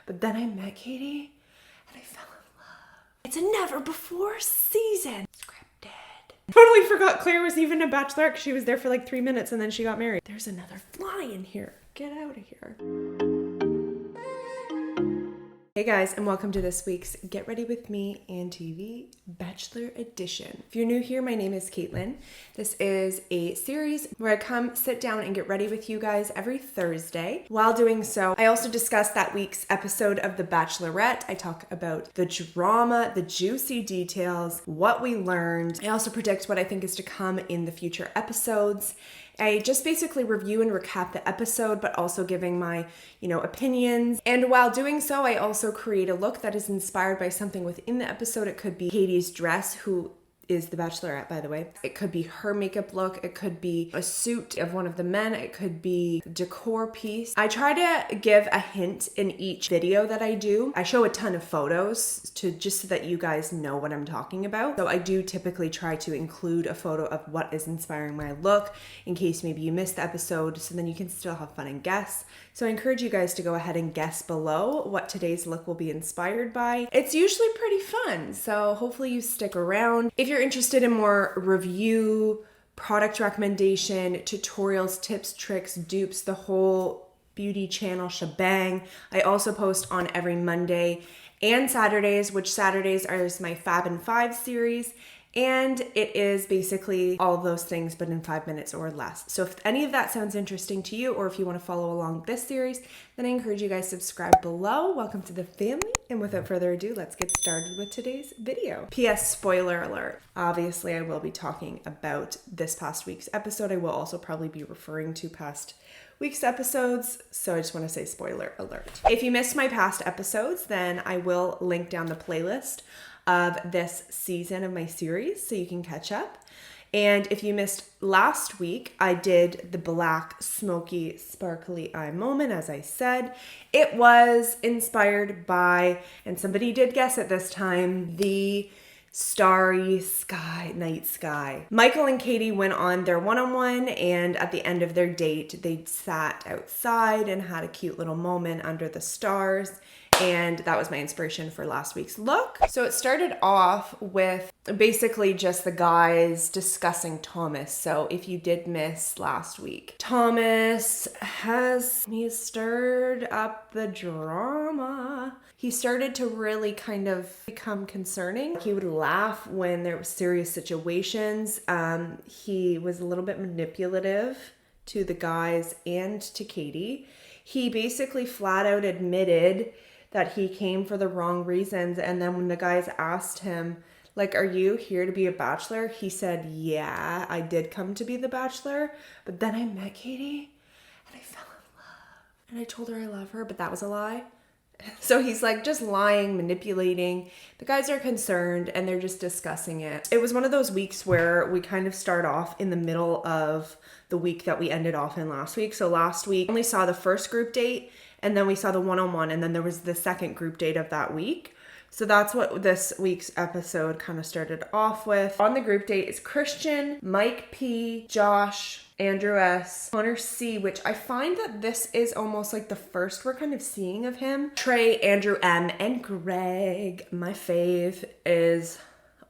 But then I met Katie and I fell in love. It's a never before season. Scripted. Totally forgot Claire was even a bachelorette because she was there for like 3 minutes and then she got married. There's another fly in here. Get out of here. Hey guys, and welcome to this week's Get Ready With Me and TV Bachelor Edition. If you're new here, my name is Caitlin. This is a series where I come sit down and get ready with you guys every Thursday. While doing so, I also discuss that week's episode of The Bachelorette. I talk about the drama, the juicy details, what we learned. I also predict what I think is to come in the future episodes. I just basically review and recap the episode, but also giving my, opinions. And while doing so, I also create a look that is inspired by something within the episode. It could be Katie's dress, who is the Bachelorette, by the way. It could be her makeup look. It could be a suit of one of the men. It could be a decor piece. I try to give a hint in each video that I do. I show a ton of photos just so that you guys know what I'm talking about. So I do typically try to include a photo of what is inspiring my look in case maybe you missed the episode, so then you can still have fun and guess. So I encourage you guys to go ahead and guess below what today's look will be inspired by. It's usually pretty fun, so hopefully you stick around. If you're interested in more review, product recommendation, tutorials, tips, tricks, dupes, the whole beauty channel shebang, I also post on every Monday and Saturdays, which Saturdays is my Fab and Five series. And it is basically all of those things, but in 5 minutes or less. So if any of that sounds interesting to you, or if you want to follow along this series, then I encourage you guys to subscribe below. Welcome to the family. And without further ado, let's get started with today's video. P.S. Spoiler alert. Obviously, I will be talking about this past week's episode. I will also probably be referring to past week's episodes, so I just want to say spoiler alert. If you missed my past episodes, then I will link down the playlist of this season of my series so you can catch up. And if you missed last week, I did the black, smoky, sparkly eye moment, as I said. It was inspired by, and somebody did guess it this time, the starry sky, night sky. Michael and Katie went on their one-on-one, and at the end of their date, they sat outside and had a cute little moment under the stars. And that was my inspiration for last week's look. So it started off with basically just the guys discussing Thomas. So if you did miss last week, Thomas has stirred up the drama. He started to really kind of become concerning. He would laugh when there were serious situations. He was a little bit manipulative to the guys and to Katie. He basically flat out admitted that he came for the wrong reasons. And then when the guys asked him, like, are you here to be a bachelor? He said, yeah, I did come to be the bachelor. But then I met Katie and I fell in love. And I told her I love her, but that was a lie. So he's like just lying, manipulating. The guys are concerned and they're just discussing it. It was one of those weeks where we kind of start off in the middle of the week that we ended off in last week. So last week we only saw the first group date, and then we saw the one-on-one, and then there was the second group date of that week. So that's what this week's episode kind of started off with. On the group date is Christian, Mike P, Josh, Andrew S, Connor C, which I find that this is almost like the first we're kind of seeing of him. Trey, Andrew M, and Greg, my fave, is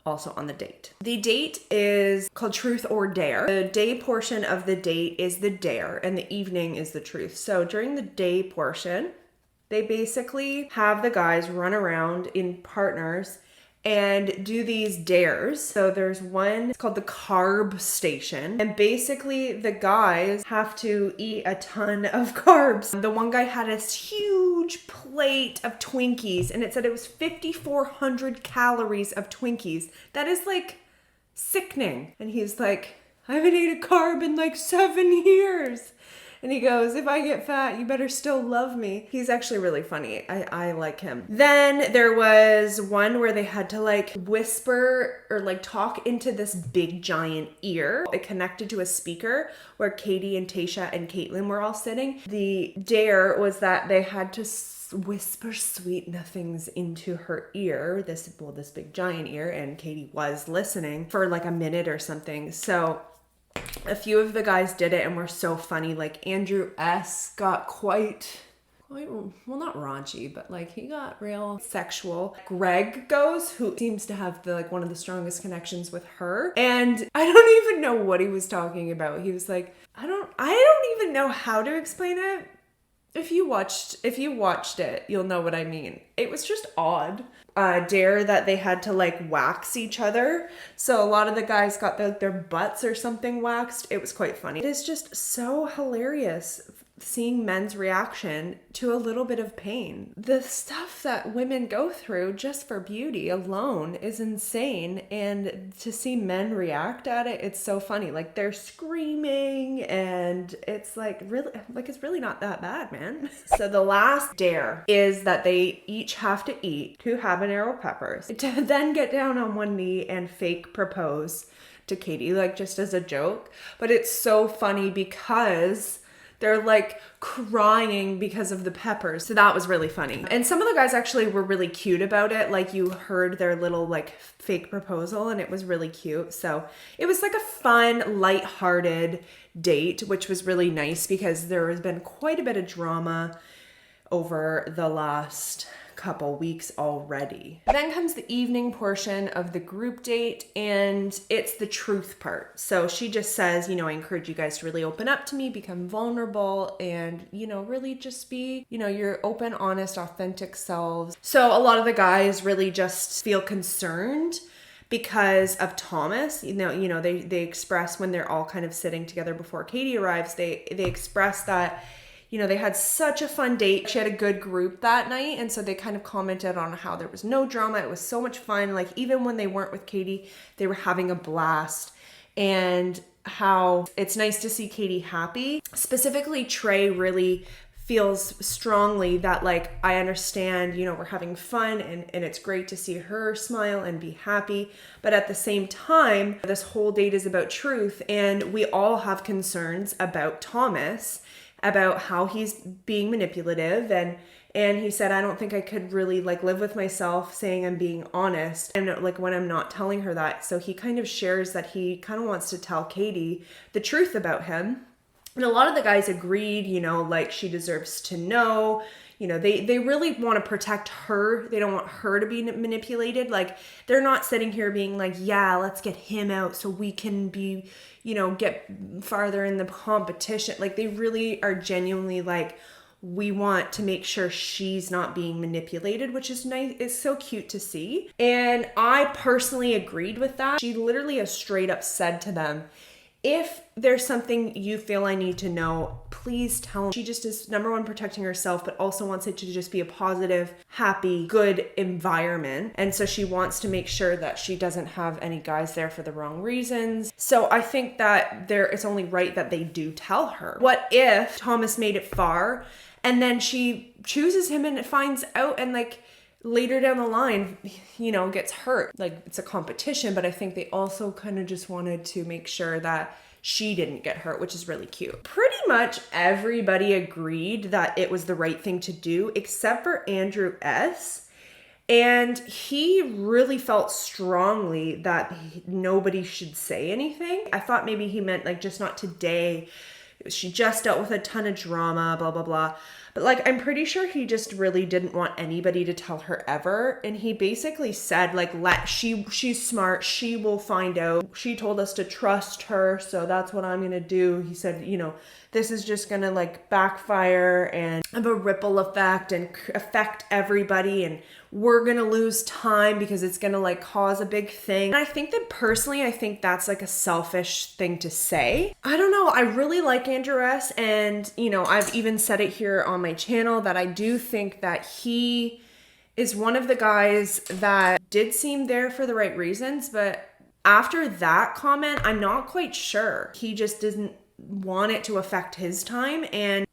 also on the date. The date is called Truth or Dare. The day portion of the date is the dare and the evening is the truth. So during the day portion, they basically have the guys run around in partners and do these dares. So there's one, it's called the carb station. And basically the guys have to eat a ton of carbs. The one guy had this huge plate of Twinkies and it said it was 5,400 calories of Twinkies. That is like sickening. And he's like, I haven't ate a carb in like 7 years. And he goes, if I get fat, you better still love me. He's actually really funny. I like him. Then there was one where they had to like whisper or like talk into this big giant ear. It connected to a speaker where Katie and Tasha and Caitlin were all sitting. The dare was that they had to whisper sweet nothings into her ear, this big giant ear, and Katie was listening for like a minute or something. So a few of the guys did it and were so funny. Like Andrew S got quite well, not raunchy, but like he got real sexual. Greg goes, who seems to have the like one of the strongest connections with her. And I don't even know what he was talking about. He was like, I don't even know how to explain it. If you watched it, you'll know what I mean. It was just odd. Dare that they had to like wax each other. So a lot of the guys got their butts or something waxed. It was quite funny. It is just so hilarious seeing men's reaction to a little bit of pain. The stuff that women go through just for beauty alone is insane. And to see men react at it, it's so funny. Like they're screaming and it's like it's really not that bad, man. So the last dare is that they each have to eat 2 habanero peppers to then get down on one knee and fake propose to Katie, like just as a joke. But it's so funny because they're like crying because of the peppers. So that was really funny. And some of the guys actually were really cute about it. Like you heard their little like fake proposal and it was really cute. So it was like a fun, lighthearted date, which was really nice because there has been quite a bit of drama over the last couple weeks already. Then comes the evening portion of the group date and it's the truth part. So she just says, I encourage you guys to really open up to me, become vulnerable and, really just be, your open, honest, authentic selves. So a lot of the guys really just feel concerned because of Thomas. They express when they're all kind of sitting together before Katie arrives, they express that they had such a fun date. She had a good group that night. And so they kind of commented on how there was no drama. It was so much fun. Like even when they weren't with Katie, they were having a blast. And how it's nice to see Katie happy. Specifically, Trey really feels strongly that like, I understand, we're having fun and it's great to see her smile and be happy. But at the same time, this whole date is about truth. And we all have concerns about Thomas, about how he's being manipulative and he said, I don't think I could really like live with myself saying I'm being honest and like when I'm not telling her that. So he kind of shares that he kind of wants to tell Katie the truth about him. And a lot of the guys agreed, like she deserves to know. They really want to protect her. They don't want her to be manipulated. Like they're not sitting here being like, yeah, let's get him out so we can be, get farther in the competition. Like they really are genuinely like, we want to make sure she's not being manipulated, which is nice. It's so cute to see. And I personally agreed with that. She literally has straight up said to them, if there's something you feel I need to know, please tell me. She just is number one protecting herself, but also wants it to just be a positive, happy, good environment. And so she wants to make sure that she doesn't have any guys there for the wrong reasons. So I think that it's only right that they do tell her. What if Thomas made it far and then she chooses him and finds out and like later down the line, gets hurt. Like it's a competition, but I think they also kind of just wanted to make sure that she didn't get hurt, which is really cute. Pretty much everybody agreed that it was the right thing to do, except for Andrew S. And he really felt strongly that nobody should say anything. I thought maybe he meant like just not today. She just dealt with a ton of drama, blah, blah, blah. But like, I'm pretty sure he just really didn't want anybody to tell her ever. And he basically said like, she's smart. She will find out. She told us to trust her. So that's what I'm going to do. He said, this is just going to like backfire and have a ripple effect and affect everybody. And we're going to lose time because it's going to like cause a big thing. And I think that personally, I think that's like a selfish thing to say. I don't know. I really like Andrew S. And, I've even said it here on my channel that I do think that he is one of the guys that did seem there for the right reasons. But after that comment, I'm not quite sure. He just didn't want it to affect his time, and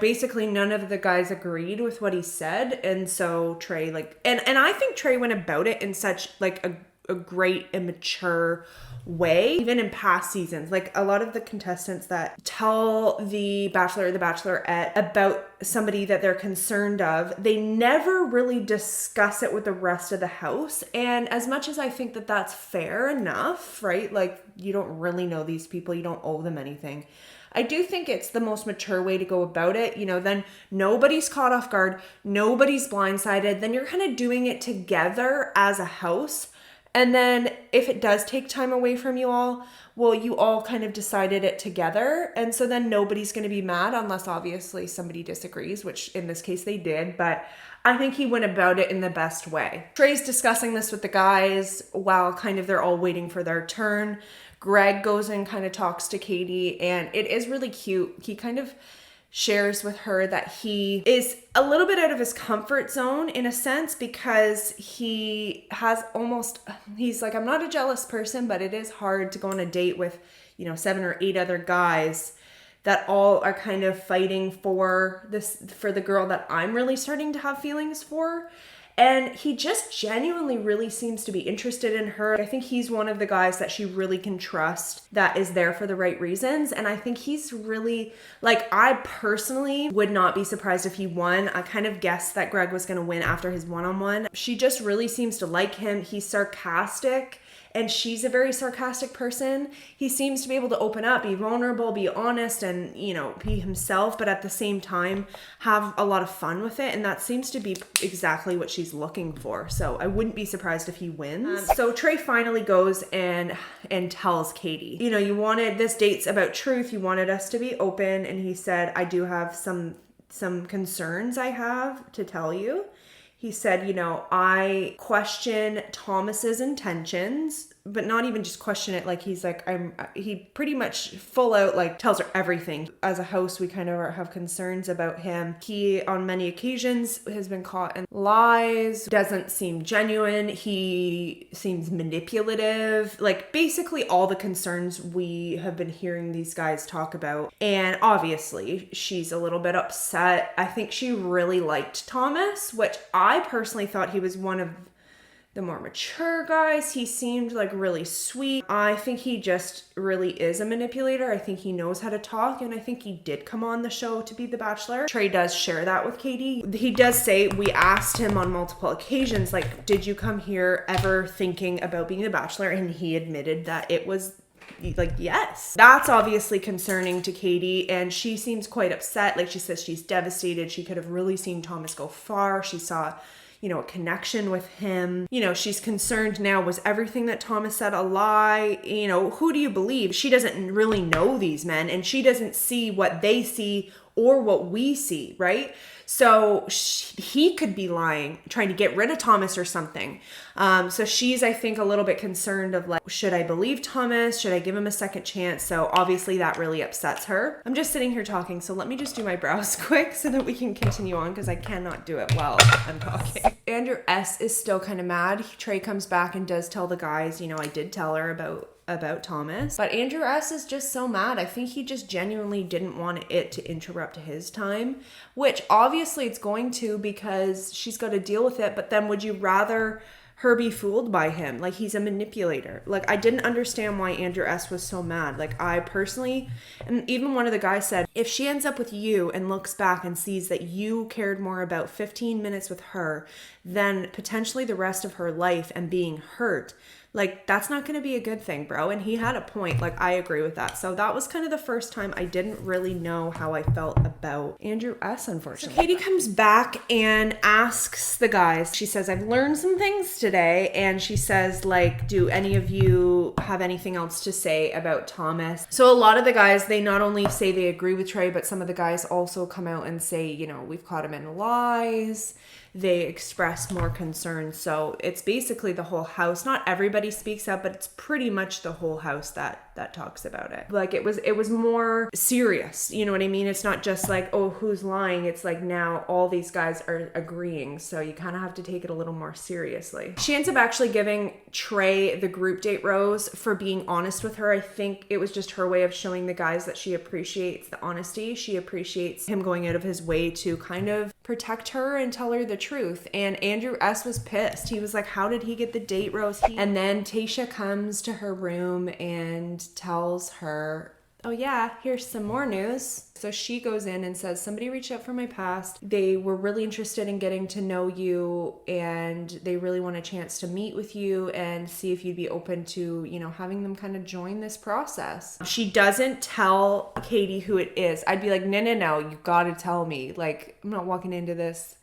basically none of the guys agreed with what he said. And so Trey and I think Trey went about it in such like a great and mature way. Even in past seasons, like a lot of the contestants that tell the Bachelor or the Bachelorette about somebody that they're concerned of, they never really discuss it with the rest of the house. And as much as I think that that's fair enough, right? Like you don't really know these people, you don't owe them anything. I do think it's the most mature way to go about it. You know, then nobody's caught off guard, nobody's blindsided. Then you're kind of doing it together as a house. And then if it does take time away from you all, well, you all kind of decided it together. And so then nobody's going to be mad unless obviously somebody disagrees, which in this case they did. But I think he went about it in the best way. Trey's discussing this with the guys while kind of they're all waiting for their turn. Greg goes and kind of talks to Katie, and it is really cute. He kind of shares with her that he is a little bit out of his comfort zone in a sense, because he's like, I'm not a jealous person, but it is hard to go on a date with, 7 or 8 other guys that all are kind of fighting for the girl that I'm really starting to have feelings for. And he just genuinely really seems to be interested in her. I think he's one of the guys that she really can trust, that is there for the right reasons. And I think he's really, I personally would not be surprised if he won. I kind of guessed that Greg was going to win after his one-on-one. She just really seems to like him. He's sarcastic, and she's a very sarcastic person. He seems to be able to open up, be vulnerable, be honest, and, be himself, but at the same time have a lot of fun with it. And that seems to be exactly what she's looking for. So I wouldn't be surprised if he wins. So Trey finally goes and tells Katie, you wanted, this date's about truth. You wanted us to be open. And he said, I do have some concerns I have to tell you. He said, I question Thomas's intentions, but not even just question it. He pretty much full out tells her everything. As a host, we kind of have concerns about him. He, on many occasions, has been caught in lies, doesn't seem genuine. He seems manipulative, basically all the concerns we have been hearing these guys talk about. And obviously she's a little bit upset. I think she really liked Thomas, which I personally thought he was one of the more mature guys. He seemed really sweet. I think he just really is a manipulator. I think he knows how to talk, and I think he did come on the show to be the Bachelor. Trey does share that with Katie. He does say, we asked him on multiple occasions, did you come here ever thinking about being the Bachelor? And he admitted that it was yes. That's obviously concerning to Katie, and she seems quite upset. She says she's devastated. She could have really seen Thomas go far. She saw a connection with him. She's concerned now, was everything that Thomas said a lie? Who do you believe? She doesn't really know these men, and she doesn't see what they see or what we see, right? So he could be lying, trying to get rid of Thomas or something. So she's, I think, a little bit concerned of should I believe Thomas? Should I give him a second chance? So obviously that really upsets her. I'm just sitting here talking, so let me just do my brows quick so that we can continue on, because I cannot do it while I'm talking. Andrew S. is still kind of mad. Trey comes back and does tell the guys, I did tell her about Thomas. But Andrew S. is just so mad. I think he just genuinely didn't want it to interrupt his time, which obviously it's going to, because she's got to deal with it. But then would you rather her be fooled by him? He's a manipulator. I didn't understand why Andrew S. was so mad. I personally, and even one of the guys said, if she ends up with you and looks back and sees that you cared more about 15 minutes with her than potentially the rest of her life and being hurt, that's not going to be a good thing, bro. And he had a point. I agree with that. So that was kind of the first time I didn't really know how I felt about Andrew S., unfortunately. So Katie comes back and asks the guys, she says, I've learned some things today. And she says, do any of you have anything else to say about Thomas? So a lot of the guys, they not only say they agree with Trey, but some of the guys also come out and say, we've caught him in lies. They express more concern. So it's basically the whole house. Not everybody speaks up, but it's pretty much the whole house that talks about it. It was more serious. You know what I mean? It's not just oh, who's lying? It's now all these guys are agreeing. So you kind of have to take it a little more seriously. She ends up actually giving Trey the group date rose for being honest with her. I think it was just her way of showing the guys that she appreciates the honesty. She appreciates him going out of his way to kind of protect her and tell her the truth. And Andrew S. was pissed. He was like, how did he get the date rose? And then Tayshia comes to her room and tells her oh yeah, here's some more news. So she goes in and says, somebody reached out from my past. They were really interested in getting to know you and they really want a chance to meet with you and see if you'd be open to, you know, having them kind of join this process. She doesn't tell Katie who it is. I'd be like, no, you gotta tell me. Like, I'm not walking into this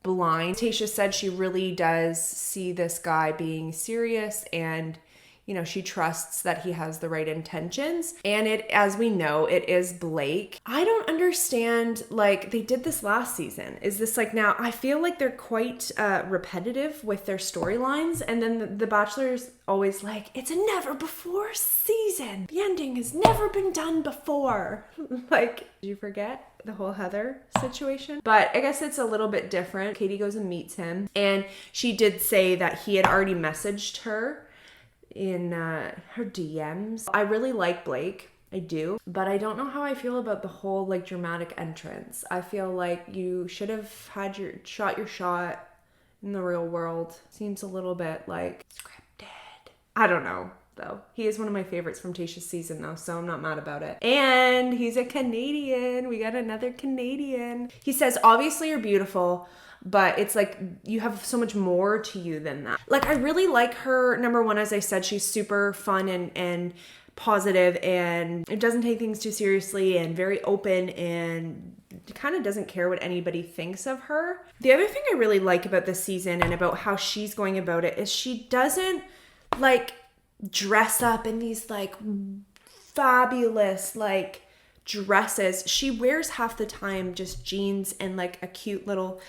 blind. Tayshia said she really does see this guy being serious and, you know, she trusts that he has the right intentions. And it, as we know, it is Blake. I don't understand, like, they did this last season. Is this like now? I feel like they're quite repetitive with their storylines. And then the Bachelor's always like, it's a never before season. The ending has never been done before. Like, did you forget the whole Heather situation? But I guess it's a little bit different. Katie goes and meets him. And she did say that he had already messaged her in her DMs. I really like Blake. I do. But I don't know how I feel about the whole like dramatic entrance. I feel like you should have had your shot in the real world. Seems a little bit like scripted. I don't know though. He is one of my favorites from Tayshia's season though, so I'm not mad about it. And he's a Canadian. We got another Canadian. He says, obviously you're beautiful, but it's like you have so much more to you than that. Like, I really like her. Number one, as I said, she's super fun and positive and it doesn't take things too seriously and very open and kind of doesn't care what anybody thinks of her. The other thing I really like about this season and about how she's going about it is she doesn't like dress up in these like fabulous like dresses. She wears half the time just jeans and like a cute little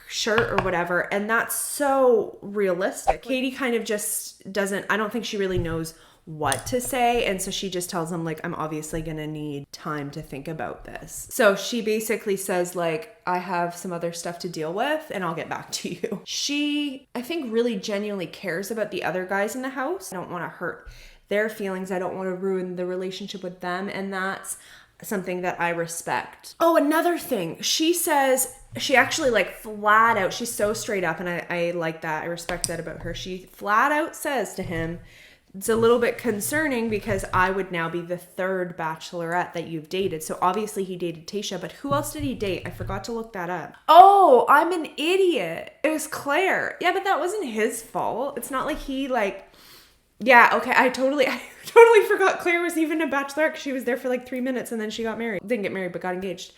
shirt or whatever, and that's so realistic. Katie kind of just doesn't, I don't think she really knows what to say, and so she just tells him like, I'm obviously gonna need time to think about this. So she basically says like, I have some other stuff to deal with and I'll get back to you. She, I think, really genuinely cares about the other guys in the house. I don't want to hurt their feelings. I don't want to ruin the relationship with them, and that's something that I respect. Oh, another thing. She says, she actually like flat out, she's so straight up, and I like that. I respect that about her. She flat out says to him, it's a little bit concerning because I would now be the third bachelorette that you've dated. So obviously he dated Tayshia, but who else did he date? I forgot to look that up. Oh, I'm an idiot. It was Claire. Yeah, but that wasn't his fault. It's not like he like, yeah, okay, I totally forgot Claire was even a bachelorette because she was there for like 3 minutes and then she got married. Didn't get married, but got engaged.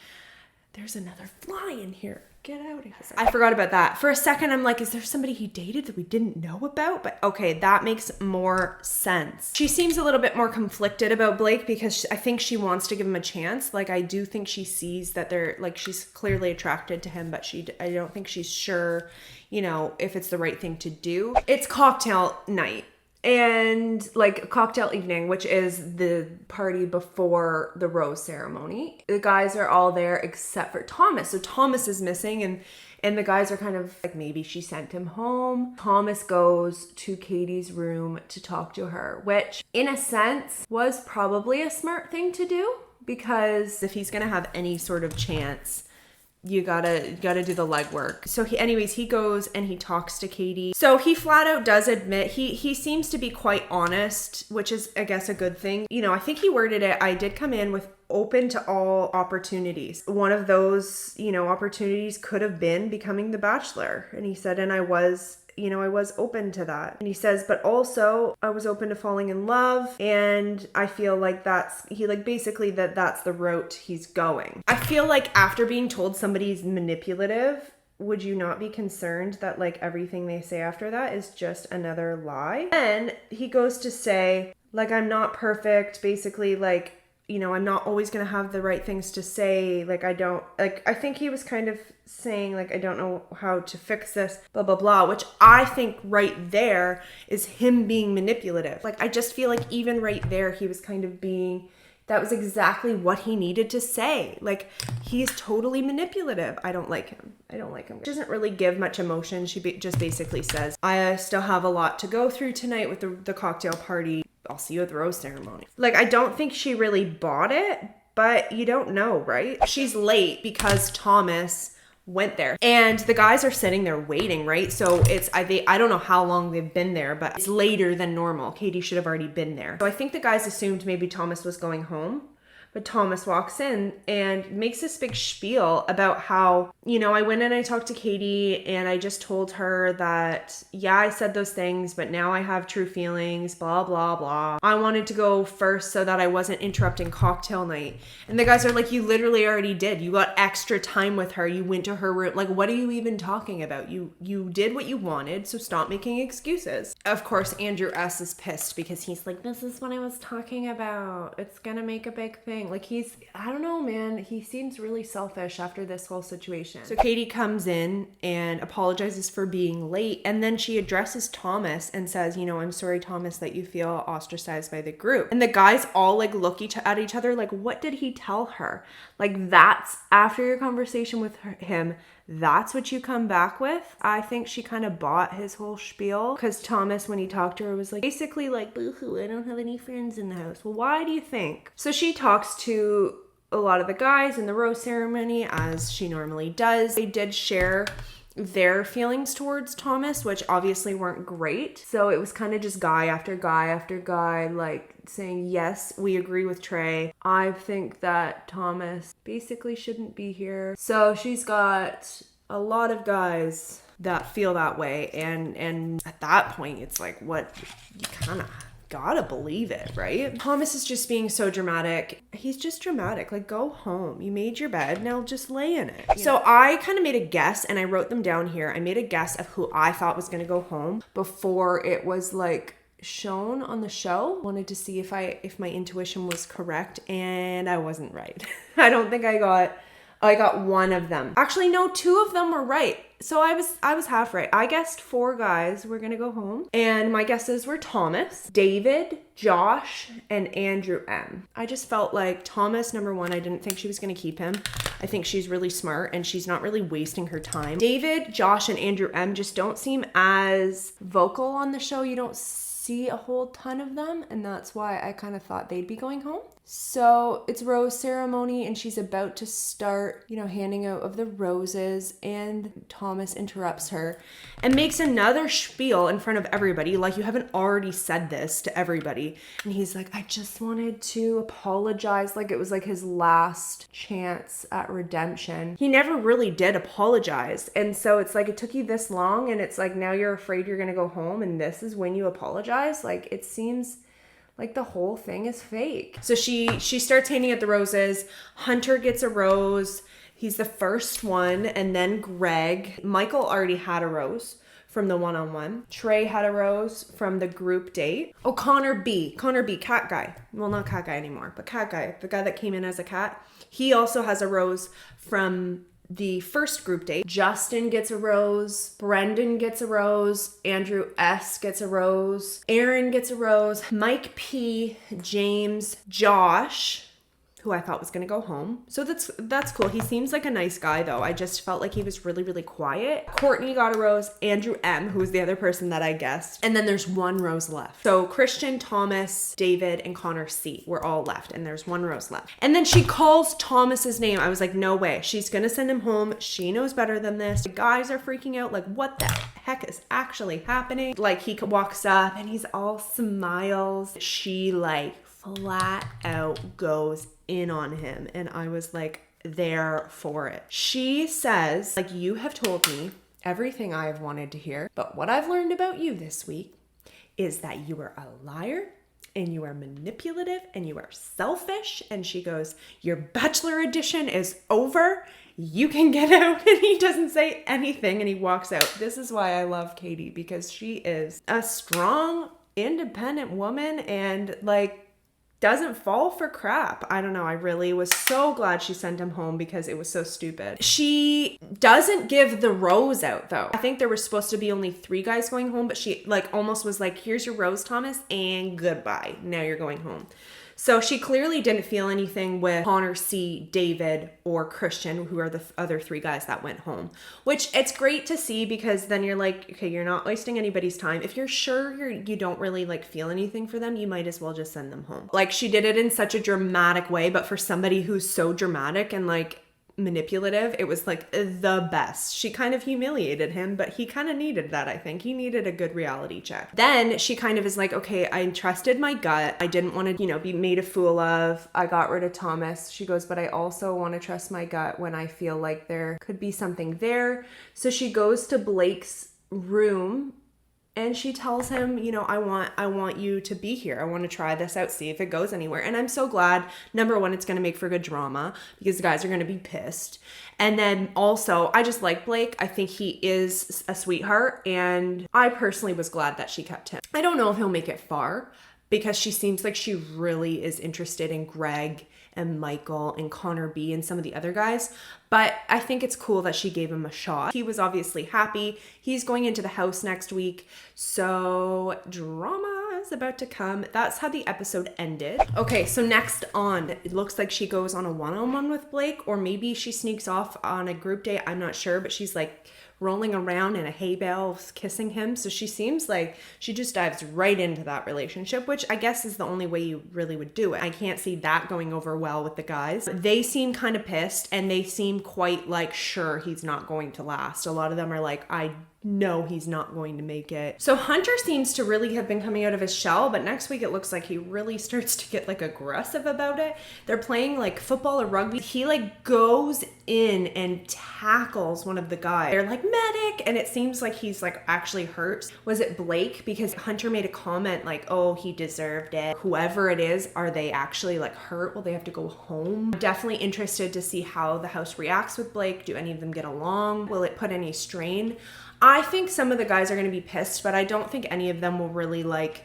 There's another fly in here. Get out of here. I forgot about that. For a second, I'm like, is there somebody he dated that we didn't know about? But okay, that makes more sense. She seems a little bit more conflicted about Blake because I think she wants to give him a chance. Like, I do think she sees that they're, like, she's clearly attracted to him, but I don't think she's sure, you know, if it's the right thing to do. It's cocktail night. And like cocktail evening, which is the party before the rose ceremony. The guys are all there except for Thomas. So Thomas is missing and the guys are kind of like, maybe she sent him home. Thomas goes to Katie's room to talk to her, which in a sense was probably a smart thing to do, because if he's gonna have any sort of chance, you gotta do the legwork. So he goes and he talks to Katie. So he flat out does admit, he seems to be quite honest, which is, I guess, a good thing. You know, I think he worded it, I did come in with open to all opportunities. One of those, you know, opportunities could have been becoming the Bachelor. And he said, and I was open to that. And he says, but also I was open to falling in love. And I feel like that's the route he's going. I feel like after being told somebody's manipulative, would you not be concerned that like everything they say after that is just another lie? And he goes to say, like, I'm not perfect. Basically, like, you know, I'm not always going to have the right things to say. Like, I think he was kind of saying, like, I don't know how to fix this, blah, blah, blah, which I think right there is him being manipulative. Like, I just feel like even right there, he was kind of that was exactly what he needed to say. Like, he's totally manipulative. I don't like him. She doesn't really give much emotion. She just basically says, I still have a lot to go through tonight with the cocktail party. I'll see you at the rose ceremony. Like, I don't think she really bought it, but you don't know, right? She's late because Thomas went there. And the guys are sitting there waiting, right? So I don't know how long they've been there, but it's later than normal. Katie should have already been there. So I think the guys assumed maybe Thomas was going home. But Thomas walks in and makes this big spiel about how, you know, I went and I talked to Katie and I just told her that, yeah, I said those things, but now I have true feelings, blah, blah, blah. I wanted to go first so that I wasn't interrupting cocktail night. And the guys are like, you literally already did. You got extra time with her. You went to her room. Like, what are you even talking about? You did what you wanted, so stop making excuses. Of course, Andrew S. is pissed because he's like, this is what I was talking about. It's gonna make a big thing. Like I don't know, man. He seems really selfish after this whole situation. So Katie comes in and apologizes for being late. And then she addresses Thomas and says, you know, I'm sorry, Thomas, that you feel ostracized by the group. And the guys all like look at each other like, what did he tell her? Like, that's after your conversation with him. That's what you come back with? I think she kind of bought his whole spiel because Thomas, when he talked to her, was like, basically like, boo-hoo, I don't have any friends in the house. Well, why do you think? So she talks to a lot of the guys in the rose ceremony, as she normally does. They did share their feelings towards Thomas, which obviously weren't great. So it was kind of just guy after guy after guy, like saying, yes, we agree with Trey. I think that Thomas basically shouldn't be here. So she's got a lot of guys that feel that way. And at that point, it's like, what, you kind of gotta believe it, right? Thomas is just being so dramatic. He's just dramatic. Like, go home. You made your bed. Now just lay in it. So I kind of made a guess and I wrote them down here. I made a guess of who I thought was going to go home before it was like shown on the show. Wanted to see if my intuition was correct, and I wasn't right. I don't think I got one of them. Actually, no, two of them were right. So I was half right. I guessed 4 guys were gonna go home, and my guesses were Thomas, David, Josh, and Andrew M. I just felt like Thomas, number one, I didn't think she was gonna keep him. I think she's really smart and she's not really wasting her time. David, Josh, and Andrew M just don't seem as vocal on the show. You don't see a whole ton of them, and that's why I kind of thought they'd be going home. So it's rose ceremony and she's about to start, you know, handing out of the roses, and Thomas interrupts her and makes another spiel in front of everybody, like, you haven't already said this to everybody. And he's like, I just wanted to apologize, like it was like his last chance at redemption. He never really did apologize, and so it's like, it took you this long and it's like now you're afraid you're gonna go home and this is when you apologize. Like, it seems like the whole thing is fake. So she starts handing out the roses. Hunter gets a rose. He's the first one, and then Greg. Michael already had a rose from the one-on-one. Trey had a rose from the group date. Oh, Connor B, cat guy. Well, not cat guy anymore, but cat guy, the guy that came in as a cat. He also has a rose from the first group date. Justin gets a rose. Brendan gets a rose. Andrew S gets a rose. Aaron gets a rose. Mike P, James, Josh, who I thought was going to go home. So that's cool. He seems like a nice guy, though. I just felt like he was really, really quiet. Courtney got a rose. Andrew M, who was the other person that I guessed. And then there's 1 rose left. So Christian, Thomas, David, and Connor C were all left, and there's 1 rose left. And then she calls Thomas's name. I was like, no way. She's going to send him home. She knows better than this. The guys are freaking out. Like, what the heck is actually happening? Like, he walks up and he's all smiles. She like flat out goes in on him, and I was like there for it. She says, like, you have told me everything I have wanted to hear, but what I've learned about you this week is that you are a liar and you are manipulative and you are selfish. And she goes, your Bachelor edition is over. You can get out. And he doesn't say anything and he walks out. This is why I love Katie, because she is a strong, independent woman and like doesn't fall for crap. I don't know. I really was so glad she sent him home because it was so stupid. She doesn't give the rose out though. I think there were supposed to be only 3 guys going home, but she like almost was like, here's your rose, Thomas, and goodbye. Now you're going home. So she clearly didn't feel anything with Connor C, David, or Christian, who are the other 3 guys that went home, which it's great to see, because then you're like, okay, you're not wasting anybody's time. If you're sure you don't really like feel anything for them, you might as well just send them home. Like, she did it in such a dramatic way, but for somebody who's so dramatic and like manipulative. It was like the best. She kind of humiliated him, but he kind of needed that, I think. He needed a good reality check. Then she kind of is like, okay, I trusted my gut. I didn't want to, you know, be made a fool of. I got rid of Thomas. She goes, but I also want to trust my gut when I feel like there could be something there. So she goes to Blake's room and she tells him, you know, I want you to be here. I want to try this out, see if it goes anywhere. And I'm so glad, number one, it's going to make for good drama because the guys are going to be pissed. And then also, I just like Blake. I think he is a sweetheart. And I personally was glad that she kept him. I don't know if he'll make it far because she seems like she really is interested in Greg and Michael and Connor B and some of the other guys. But I think it's cool that she gave him a shot. He was obviously happy. He's going into the house next week. So drama is about to come. That's how the episode ended. Okay, so next on, it looks like she goes on a one-on-one with Blake, or maybe she sneaks off on a group date. I'm not sure, but she's like rolling around in a hay bale kissing him. So she seems like she just dives right into that relationship, which I guess is the only way you really would do it. I can't see that going over well with the guys. They seem kind of pissed and they seem quite like sure he's not going to last. A lot of them are like, I know he's not going to make it. So Hunter seems to really have been coming out of his shell, but next week it looks like he really starts to get like aggressive about it. They're playing like football or rugby. He like goes in and tackles one of the guys. They're like, medic, and it seems like he's like actually hurt. Was it Blake? Because Hunter made a comment like, oh, he deserved it. Whoever it is, are they actually like hurt? Will they have to go home? I'm definitely interested to see how the house reacts with Blake. Do any of them get along? Will it put any strain? I think some of the guys are going to be pissed, but I don't think any of them will really like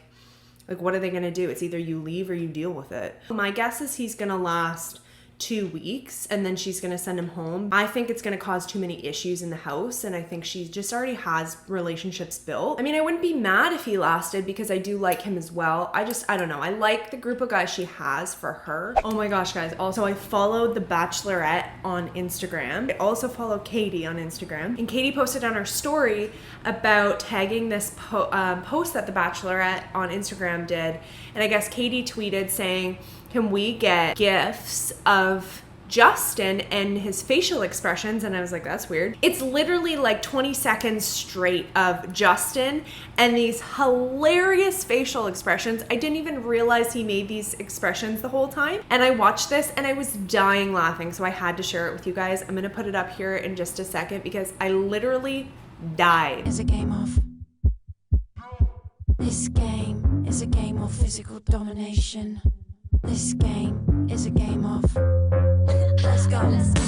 what are they going to do? It's either you leave or you deal with it. My guess is he's going to last 2 weeks and then she's going to send him home. I think it's going to cause too many issues in the house, and I think she just already has relationships built. I mean, I wouldn't be mad if he lasted because I do like him as well. I don't know. I like the group of guys she has for her. Oh my gosh, guys. Also, I followed the Bachelorette on Instagram. I also follow Katie on Instagram, and Katie posted on her story about tagging this post that the Bachelorette on Instagram did. And I guess Katie tweeted saying, can we get gifs of Justin and his facial expressions? And I was like, that's weird. It's literally like 20 seconds straight of Justin and these hilarious facial expressions. I didn't even realize he made these expressions the whole time. And I watched this and I was dying laughing. So I had to share it with you guys. I'm gonna put it up here in just a second because I literally died. Is a game of. This game is a game of physical domination. This game is a game of. Let's go. Let's go.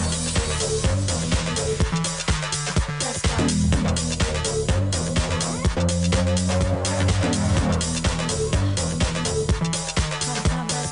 Let's go. Come, let's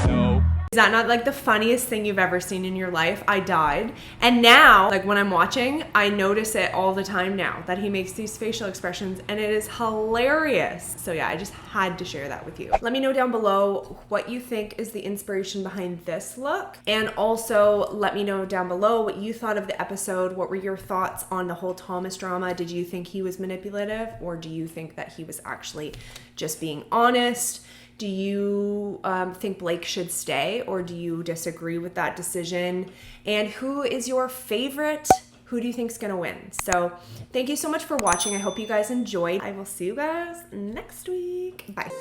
go. No. Is that not like the funniest thing you've ever seen in your life? I died. And now, like when I'm watching, I notice it all the time now that he makes these facial expressions and it is hilarious. So yeah, I just had to share that with you. Let me know down below what you think is the inspiration behind this look. And also let me know down below what you thought of the episode. What were your thoughts on the whole Thomas drama? Did you think he was manipulative, or do you think that he was actually just being honest? Do you think Blake should stay, or do you disagree with that decision? And who is your favorite? Who do you think is gonna win? So thank you so much for watching. I hope you guys enjoyed. I will see you guys next week. Bye.